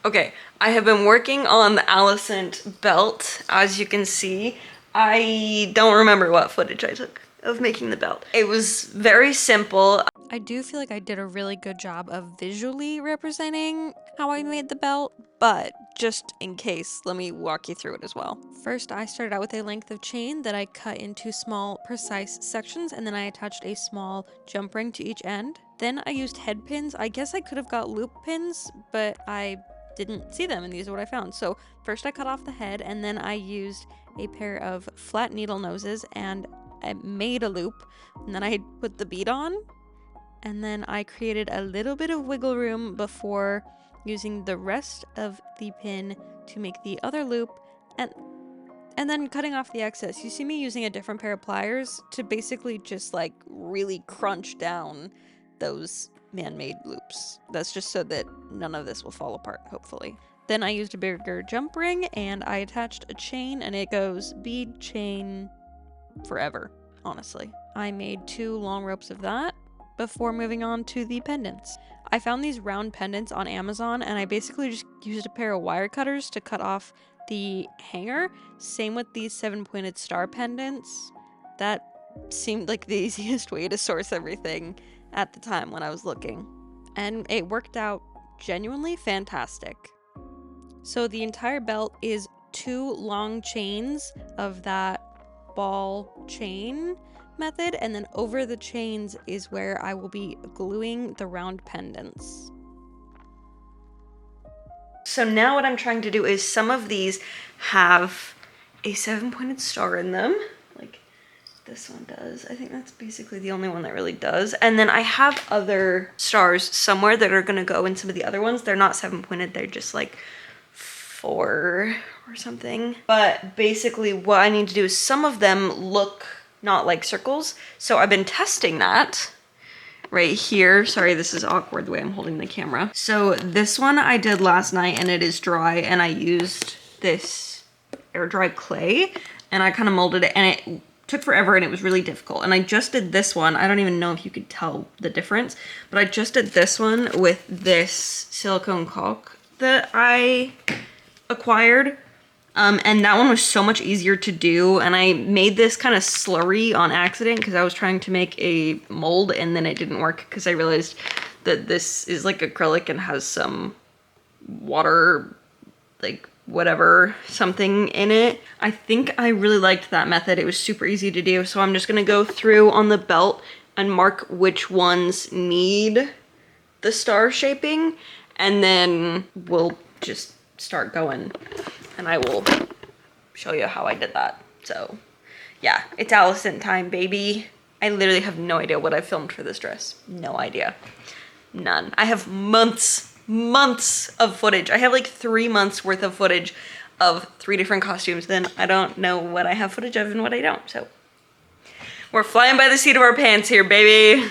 Okay, I have been working on the Alicent belt. As you can see, I don't remember what footage I took of making the belt. It was very simple. I do feel like I did a really good job of visually representing how I made the belt, but just in case, let me walk you through it as well. First, I started out with a length of chain that I cut into small, precise sections, and then I attached a small jump ring to each end. Then I used head pins. I guess I could have got loop pins, but I didn't see them, and these are what I found. So first I cut off the head, and then I used a pair of flat needle noses, and I made a loop, and then I put the bead on, and then I created a little bit of wiggle room before using the rest of the pin to make the other loop, and then cutting off the excess. You see me using a different pair of pliers to basically just like really crunch down those man-made loops. That's just so that none of this will fall apart, hopefully. Then I used a bigger jump ring and I attached a chain, and it goes bead, chain, forever, honestly. I made 2 long ropes of that before moving on to the pendants. I found these round pendants on Amazon, and I basically just used a pair of wire cutters to cut off the hanger. Same with these 7-pointed star pendants. That seemed like the easiest way to source everything at the time when I was looking. And it worked out genuinely fantastic. So the entire belt is 2 long chains of that ball chain method, and then over the chains is where I will be gluing the round pendants. So now what I'm trying to do is some of these have a 7-pointed star in them, like this one does. I think that's basically the only one that really does. And then I have other stars somewhere that are gonna go in some of the other ones. They're not 7-pointed, they're just like 4 or something. But basically what I need to do is some of them look not like circles. So I've been testing that right here. Sorry, this is awkward the way I'm holding the camera. So this one I did last night and it is dry, and I used this air dry clay and I kind of molded it, and it took forever and it was really difficult. And I just did this one. I don't even know if you could tell the difference, but I just did this one with this silicone caulk that I acquired. And that one was so much easier to do, and I made this kind of slurry on accident because I was trying to make a mold and then it didn't work because I realized that this is like acrylic and has some water, like whatever, something in it. I think I really liked that method. It was super easy to do, so I'm just gonna go through on the belt and mark which ones need the star shaping, and then we'll just start going. And I will show you how I did that. So yeah, it's Alicent time, baby. I literally have no idea what I filmed for this dress. No idea. None. I have months of footage. I have like 3 months worth of footage of 3 different costumes. Then I don't know what I have footage of and what I don't. So we're flying by the seat of our pants here, baby.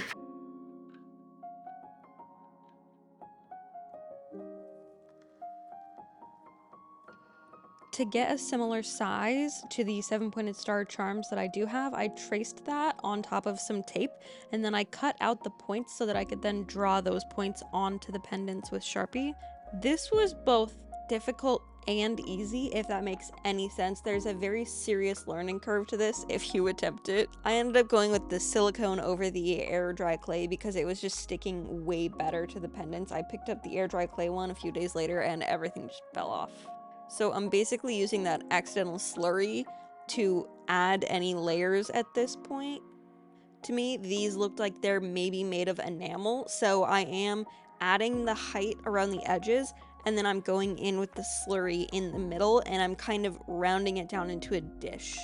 To get a similar size to the 7-pointed star charms that I do have, I traced that on top of some tape, and then I cut out the points so that I could then draw those points onto the pendants with Sharpie. This was both difficult and easy, if that makes any sense. There's a very serious learning curve to this if you attempt it. I ended up going with the silicone over the air dry clay because it was just sticking way better to the pendants. I picked up the air dry clay one a few days later and everything just fell off. So I'm basically using that accidental slurry to add any layers at this point. To me, these looked like they're maybe made of enamel, so I am adding the height around the edges, and then I'm going in with the slurry in the middle, and I'm kind of rounding it down into a dish,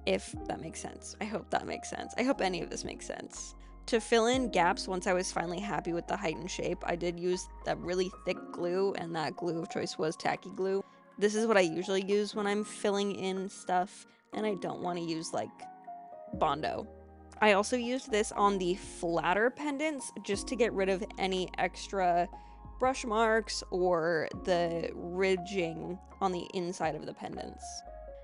if that makes sense. I hope that makes sense. I hope any of this makes sense. To fill in gaps, once I was finally happy with the height and shape, I did use that really thick glue, and that glue of choice was tacky glue. This is what I usually use when I'm filling in stuff and I don't want to use like Bondo. I also used this on the flatter pendants just to get rid of any extra brush marks or the ridging on the inside of the pendants.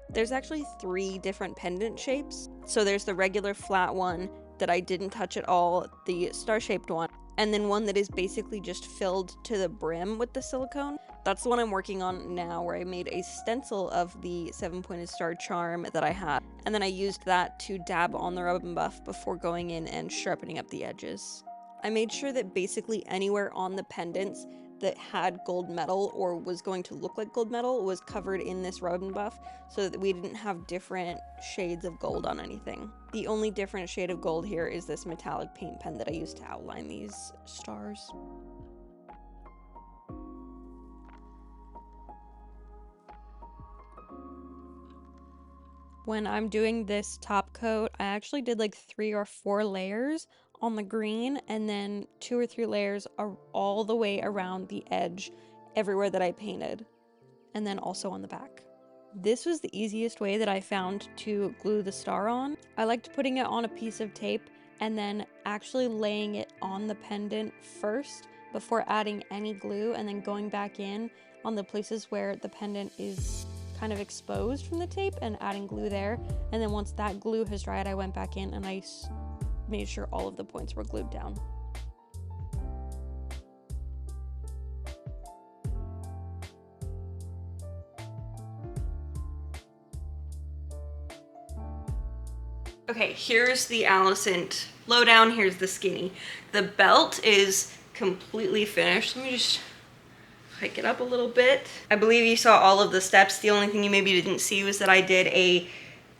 There's actually 3 different pendant shapes. So there's the regular flat one that I didn't touch at all, the star-shaped one, and then one that is basically just filled to the brim with the silicone. That's the one I'm working on now, where I made a stencil of the 7-pointed star charm that I had. And then I used that to dab on the rub and buff before going in and sharpening up the edges. I made sure that basically anywhere on the pendants that had gold metal or was going to look like gold metal was covered in this rub and buff, so that we didn't have different shades of gold on anything. The only different shade of gold here is this metallic paint pen that I used to outline these stars. When I'm doing this top coat, I actually did like 3 or 4 layers on the green, and then 2 or 3 layers are all the way around the edge everywhere that I painted, and then also on the back. This was the easiest way that I found to glue the star on. I liked putting it on a piece of tape and then actually laying it on the pendant first before adding any glue, and then going back in on the places where the pendant is kind of exposed from the tape and adding glue there. And then once that glue has dried, I went back in and I made sure all of the points were glued down. Okay, here's the Alicent lowdown, here's the skinny. The belt is completely finished. Let me just hike it up a little bit. I believe you saw all of the steps. The only thing you maybe didn't see was that I did a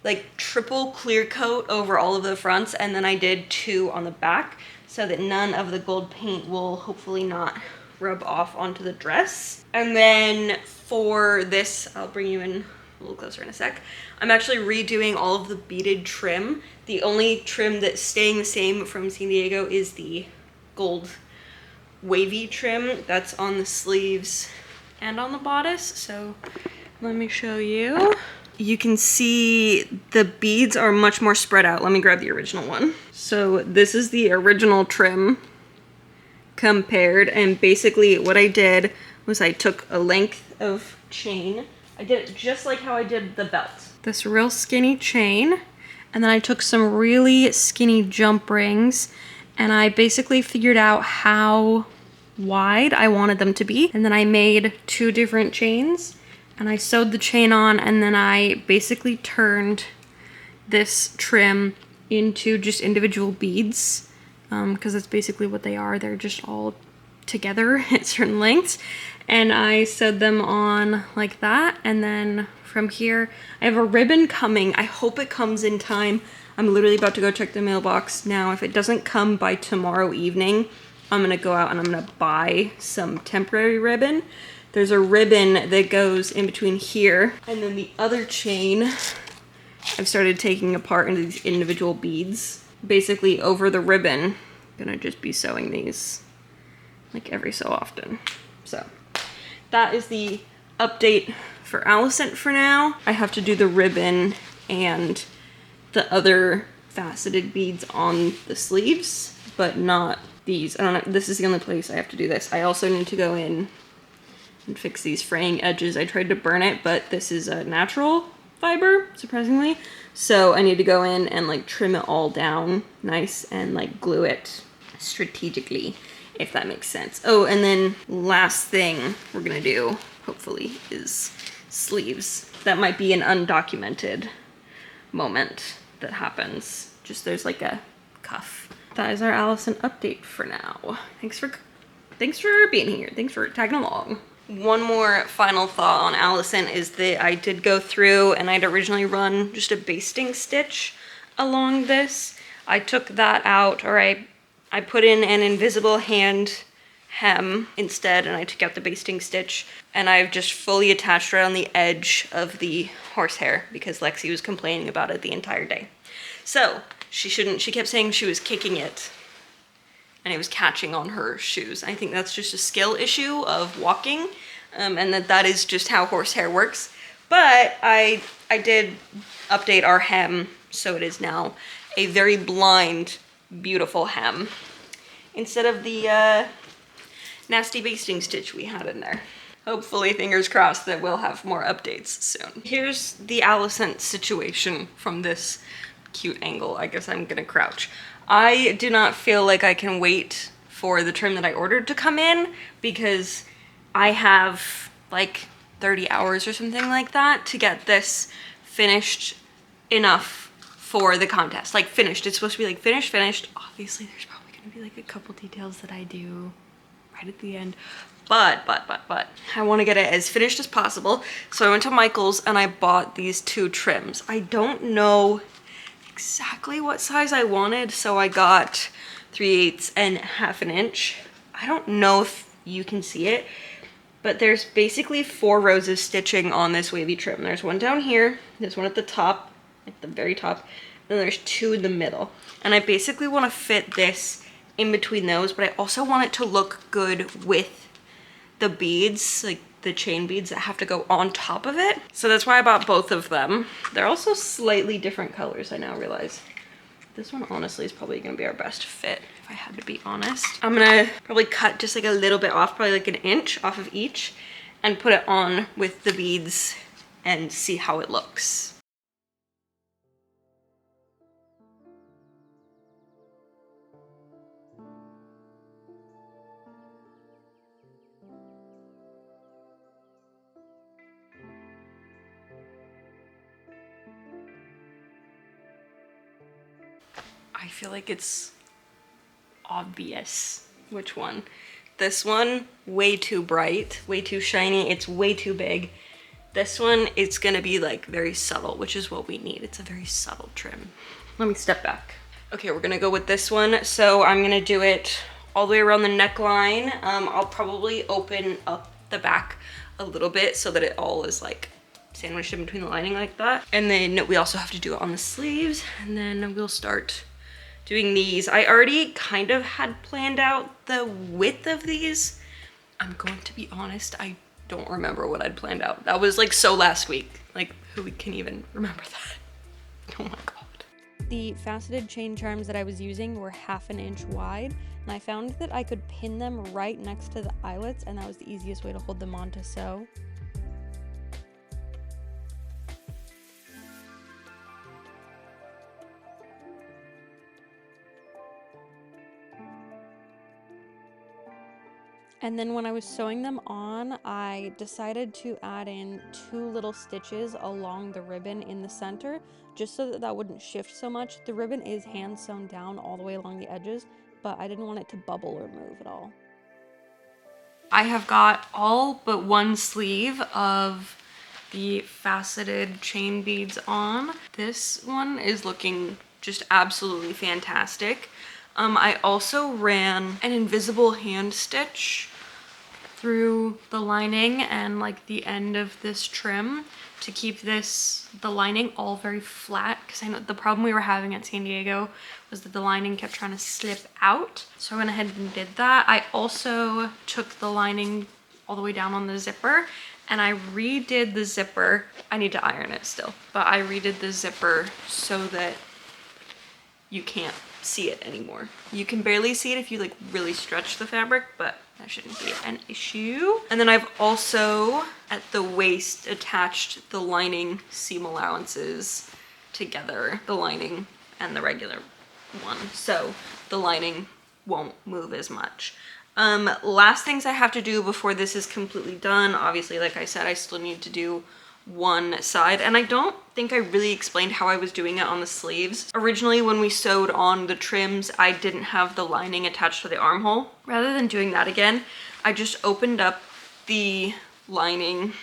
like triple clear coat over all of the fronts, and then I did 2 on the back so that none of the gold paint will hopefully not rub off onto the dress. And then for this, I'll bring you in a little closer in a sec. I'm actually redoing all of the beaded trim. The only trim that's staying the same from San Diego is the gold wavy trim that's on the sleeves and on the bodice. So let me show you. You can see the beads are much more spread out. Let me grab the original one. So this is the original trim compared, and basically what I did was I took a length of chain. I did it just like how I did the belt. This real skinny chain, and then I took some really skinny jump rings, and I basically figured out how wide I wanted them to be, and then I made 2 different chains, and I sewed the chain on, and then I basically turned this trim into just individual beads, because that's basically what they are. They're just all together at certain lengths, and I sewed them on like that. And then from here I have a ribbon coming. I hope it comes in time. I'm literally about to go check the mailbox now. If it doesn't come by tomorrow evening, I'm gonna go out and I'm gonna buy some temporary ribbon. There's a ribbon that goes in between here, and then the other chain I've started taking apart into these individual beads. Basically over the ribbon, I'm gonna just be sewing these like every so often. So that is the update for Alicent for now. I have to do the ribbon and the other faceted beads on the sleeves, but not these. I don't know, this is the only place I have to do this. I also need to go in and fix these fraying edges. I tried to burn it, but this is a natural fiber, surprisingly. So I need to go in and like trim it all down nice and like glue it strategically, if that makes sense. Oh, and then last thing we're gonna do, hopefully, is sleeves. That might be an undocumented moment that happens. Just there's like a cuff. That is our Alicent update for now. Thanks for being here. Thanks for tagging along. One more final thought on Alicent is that I did go through and I'd originally run just a basting stitch along this. I took that out, or I put in an invisible hand hem instead, and I took out the basting stitch, and I've just fully attached right on the edge of the horsehair because Lexi was complaining about it the entire day. So she kept saying she was kicking it and it was catching on her shoes. I think that's just a skill issue of walking, and that is just how horsehair works. But I did update our hem, so it is now a very blind, beautiful hem, instead of the nasty basting stitch we had in there. Hopefully, fingers crossed, that we'll have more updates soon. Here's the Alicent situation from this cute angle. I guess I'm gonna crouch. I do not feel like I can wait for the trim that I ordered to come in, because I have like 30 hours or something like that to get this finished enough for the contest. Like finished, it's supposed to be like finished. Obviously there's probably gonna be like a couple details that I do right at the end, but I want to get it as finished as possible. So I went to Michael's and I bought these 2 trims. I don't know exactly what size I wanted, so I got 3/8 and 1/2 inch. I don't know if you can see it, but there's basically 4 rows of stitching on this wavy trim. There's one down here, there's one at the top, at the very top, and there's 2 in the middle. And I basically want to fit this in between those, but I also want it to look good with the beads, like the chain beads that have to go on top of it. So that's why I bought both of them. They're also slightly different colors, I now realize. This one honestly is probably gonna be our best fit, if I had to be honest. I'm gonna probably cut just like a little bit off, probably like 1 inch off of each, and put it on with the beads and see how it looks. I feel like it's obvious which one. This one, way too bright, way too shiny, it's way too big. This one, it's gonna be like very subtle, which is what we need. It's a very subtle trim. Let me step back. Okay, we're gonna go with this one. So I'm gonna do it all the way around the neckline. I'll probably open up the back a little bit so that it all is like sandwiched in between the lining like that. And then we also have to do it on the sleeves, and then we'll start doing these. I already kind of had planned out the width of these. I'm going to be honest, I don't remember what I'd planned out. That was like so last week. Like, who can even remember that? Oh my god. The faceted chain charms that I was using were 1/2 inch wide, and I found that I could pin them right next to the eyelets, and that was the easiest way to hold them on to sew. And then when I was sewing them on, I decided to add in 2 little stitches along the ribbon in the center, just so that that wouldn't shift so much. The ribbon is hand sewn down all the way along the edges, but I didn't want it to bubble or move at all. I have got all but one sleeve of the faceted chain beads on. This one is looking just absolutely fantastic. I also ran an invisible hand stitch through the lining and like the end of this trim to keep the lining all very flat, because I know the problem we were having at San Diego was that the lining kept trying to slip out. So I went ahead and did that. I also took the lining all the way down on the zipper and I redid the zipper. I need to iron it still, but I redid the zipper so that you can't see it anymore. You can barely see it if you like really stretch the fabric, but that shouldn't be an issue. And then I've also at the waist attached the lining seam allowances together, the lining and the regular one, so the lining won't move as much. Last things I have to do before this is completely done, obviously like I said, I still need to do one side, and I don't think I really explained how I was doing it on the sleeves. Originally when we sewed on the trims, I didn't have the lining attached to the armhole. Rather than doing that again, I just opened up the lining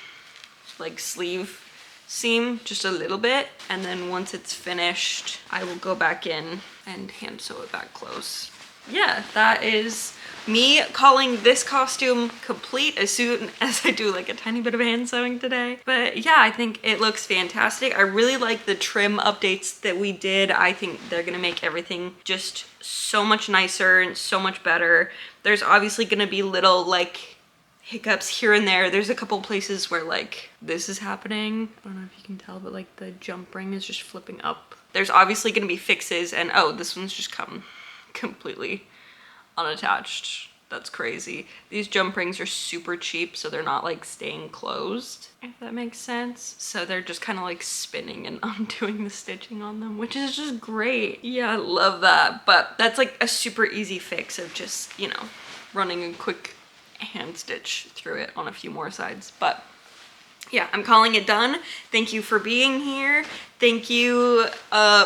like sleeve seam just a little bit, and then once it's finished I will go back in and hand sew it back close. Yeah, that is me calling this costume complete as soon as I do like a tiny bit of hand sewing today. But yeah, I think it looks fantastic. I really like the trim updates that we did. I think they're gonna make everything just so much nicer and so much better. There's obviously gonna be little like hiccups here and there. There's a couple places where like this is happening. I don't know if you can tell, but like the jump ring is just flipping up. There's obviously gonna be fixes, and oh, this one's just come completely unattached. That's crazy. These jump rings are super cheap, so they're not like staying closed, if that makes sense. So they're just kind of like spinning and undoing the stitching on them, which is just great. Yeah, I love that. But that's like a super easy fix of just, you know, running a quick hand stitch through it on a few more sides. But yeah, I'm calling it done. Thank you for being here. Thank you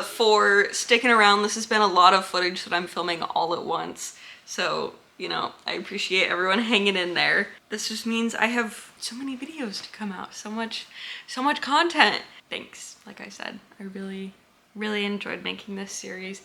for sticking around. This has been a lot of footage that I'm filming all at once. So, you know, I appreciate everyone hanging in there. This just means I have so many videos to come out, so much content. Thanks, like I said, I really enjoyed making this series.